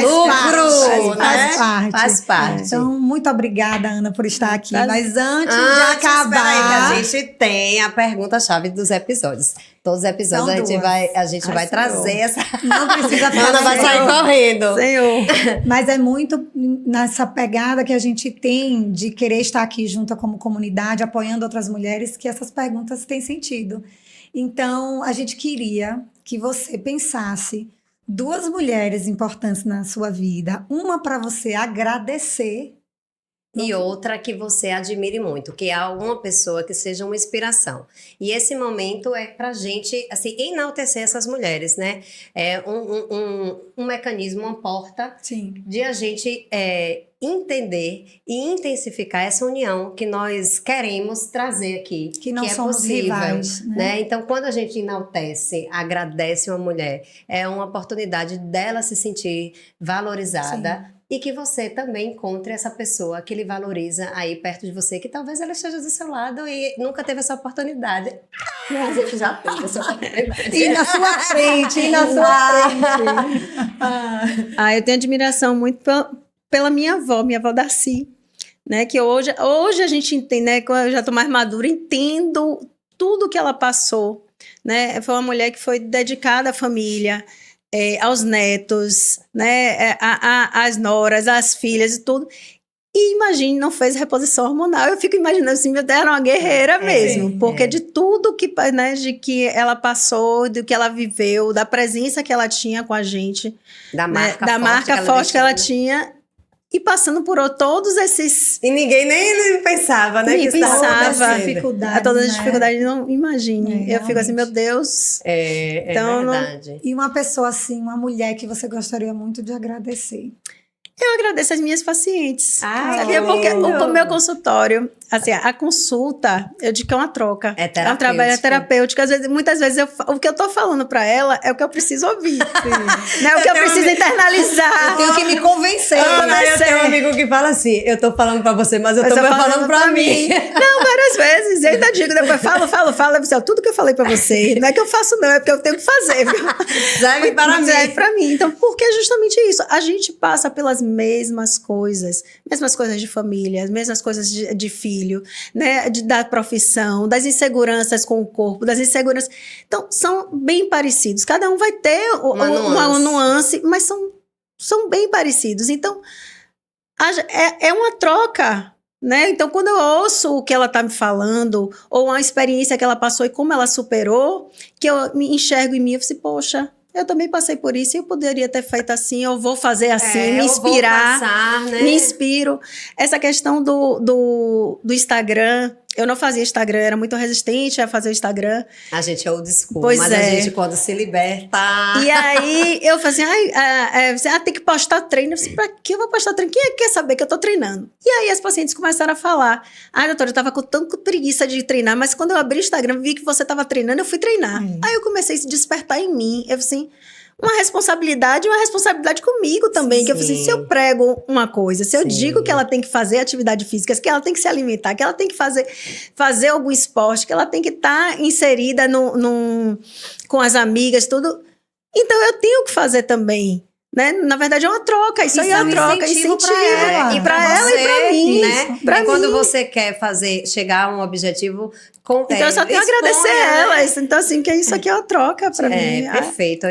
lucro, faz parte. Então, muito obrigada, Ana, por estar aqui. Mas antes de acabar, acabar, a gente tem a pergunta-chave dos episódios. Todos os episódios a gente vai trazer essa... Não precisa falar. Ana vai sair correndo. Senhor. Mas é muito nessa pegada que a gente tem de querer estar aqui junto como comunidade, apoiando outras mulheres, que essas perguntas têm sentido. Então, a gente queria que você pensasse 2 mulheres importantes na sua vida. Uma para você agradecer. E outra que você admire muito, que é alguma pessoa que seja uma inspiração. E esse momento é pra gente, assim, enaltecer essas mulheres, né? É um mecanismo, uma porta de a gente entender e intensificar essa união que nós queremos trazer aqui. Que não somos possível, rivais, né? Então, quando a gente enaltece, agradece uma mulher, é uma oportunidade dela se sentir valorizada. E que você também encontre essa pessoa que lhe valoriza aí perto de você, que talvez ela esteja do seu lado e nunca teve essa oportunidade. A gente já teve essa oportunidade. E na sua frente, eu tenho admiração muito pela minha avó Darcy, né? Que hoje a gente entende, né? Que eu já estou mais madura, entendo tudo que ela passou, né? Foi uma mulher que foi dedicada à família, aos netos, né, às noras, às filhas e tudo. E imagine, não fez reposição hormonal. Eu fico imaginando assim, meu Deus, era uma guerreira mesmo. Porque de tudo que, né, de que ela passou, do que ela viveu, da presença que ela tinha com a gente, da marca forte que ela tinha. E passando por todos esses... E ninguém nem pensava, né? Nem pensava. Todas as dificuldades, né? Não imagine. Eu fico assim, meu Deus. Então, verdade. E uma pessoa assim, uma mulher que você gostaria muito de agradecer? Eu agradeço as minhas pacientes. Porque o meu consultório, assim, a consulta, eu digo que é uma troca. É um trabalho terapêutico. Muitas vezes, o que eu tô falando pra ela é o que eu preciso ouvir. Né? O que eu preciso internalizar. Eu tenho que me convencer. Eu tenho um amigo que fala assim, eu tô falando pra você, mas eu tô falando pra mim. Não, várias vezes. Eu ainda digo, depois falo. Tudo que eu falei pra você, não é que eu faço não, é porque eu tenho que fazer. Serve pra mim. Então, porque é justamente isso. A gente passa pelas mesmas coisas de família, as mesmas coisas de filho, né, da profissão, das inseguranças com o corpo, das inseguranças. Então, são bem parecidos. Cada um vai ter uma nuance, mas são bem parecidos. Então, é uma troca, né? Então, quando eu ouço o que ela está me falando, ou uma experiência que ela passou e como ela superou, que eu me enxergo em mim, eu falo assim, poxa, eu também passei por isso e eu poderia ter feito assim, eu vou fazer assim, me eu inspirar, vou passar, né? me inspiro. Essa questão do Instagram, eu não fazia Instagram, era muito resistente a fazer o Instagram. A gente é old school, Pois mas é. a gente quando se liberta... E aí eu falei assim, tem que postar treino. Eu disse, pra que eu vou postar treino? Quem é que quer saber que eu tô treinando? E aí as pacientes começaram a falar, doutora, eu tava com tanta preguiça de treinar, mas quando eu abri o Instagram, vi que você tava treinando, eu fui treinar. Aí eu comecei a se despertar em mim, eu falei assim, uma responsabilidade comigo também, Sim, que eu falei assim, se eu prego uma coisa, se eu Sim. digo que ela tem que fazer atividade física, que ela tem que se alimentar, que ela tem que fazer algum esporte, que ela tem que estar inserida com as amigas, tudo, então eu tenho que fazer também. Né? Na verdade é uma troca, isso aí é uma troca, incentivo pra ela. e para ela e para mim, né? Pra E quando mim. você quer chegar a um objetivo, Então eu só tenho a agradecer elas. Então assim, que isso aqui é uma troca para mim. Perfeito.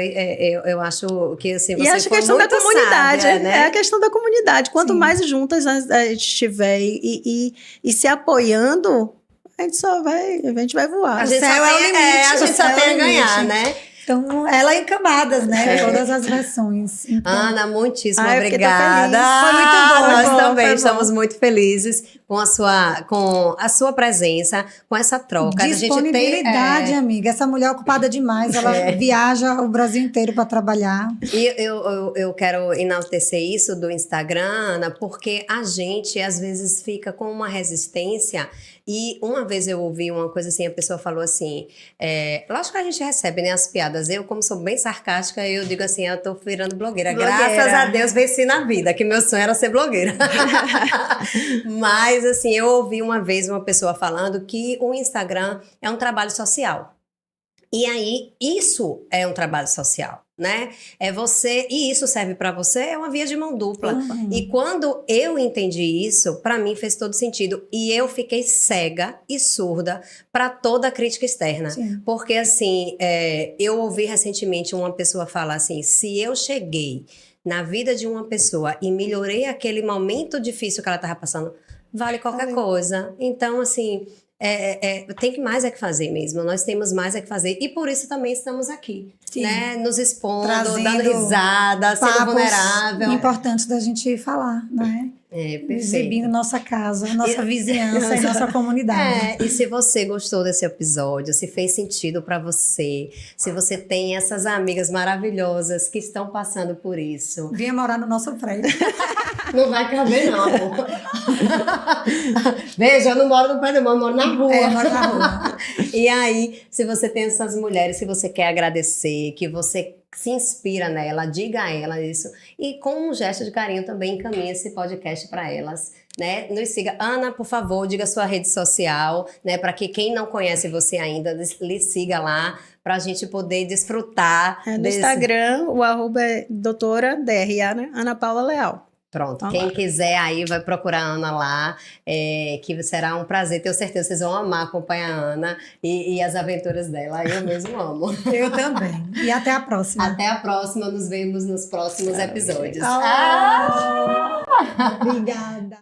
Eu acho que assim, você e acho que foi a questão da muito comunidade, sábia, né? é a questão da comunidade. Quanto Sim. mais juntas a gente estiver e se apoiando, a gente vai voar. A gente céu só é o tem, limite, a gente o só céu tem é a o ganhar, limite. né? Então, ela em camadas, né? Todas as versões. Então, Ana, muitíssimo eu fiquei tão obrigada. feliz. Foi muito bom, Nós foi também bom. estamos muito felizes com a sua presença, com essa troca. disponibilidade, amiga. Essa mulher é ocupada demais. Ela viaja o Brasil inteiro para trabalhar. E eu quero enaltecer isso do Instagram, Ana, porque a gente às vezes fica com uma resistência. E uma vez eu ouvi uma coisa assim, a pessoa falou assim, lógico que a gente recebe, né, as piadas. Eu, como sou bem sarcástica, eu digo assim, eu tô virando blogueira. Graças a Deus venci na vida, que meu sonho era ser blogueira. Mas assim, eu ouvi uma vez uma pessoa falando que o Instagram é um trabalho social. E aí, isso é um trabalho social, né? E isso serve para você, é uma via de mão dupla. Uhum. E quando eu entendi isso, para mim fez todo sentido. E eu fiquei cega e surda para toda a crítica externa. Sim. Porque, assim, eu ouvi recentemente uma pessoa falar assim, se eu cheguei na vida de uma pessoa e melhorei aquele momento difícil que ela estava passando, vale qualquer coisa. Então, assim... tem mais que fazer mesmo, nós temos mais que fazer e por isso também estamos aqui, Sim. né? Nos expondo, Trazendo dando risada, sendo papos vulnerável. importantes da gente falar, né? Perfeito. Exibindo nossa casa, nossa vizinhança e nossa comunidade. E se você gostou desse episódio, se fez sentido para você, se você tem essas amigas maravilhosas que estão passando por isso. Vinha morar no nosso prédio. Não vai caber não, amor. Veja, eu não moro no prédio, eu moro na rua. Moro na rua. E aí, se você tem essas mulheres, se você quer agradecer, que você se inspira nela, diga a ela isso. E com um gesto de carinho também encaminhe esse podcast para elas, né? Nos siga. Ana, por favor, diga a sua rede social, né? Para que quem não conhece você ainda, lhe siga lá, para a gente poder desfrutar. No Instagram, o @ é doutora DRA, né? Ana Paula Leal. Pronto, quem quiser aí vai procurar a Ana lá, que será um prazer, tenho certeza que vocês vão amar acompanhar a Ana e as aventuras dela, eu mesmo amo. Eu também. E até a próxima. Até a próxima, nos vemos nos próximos episódios. Obrigada.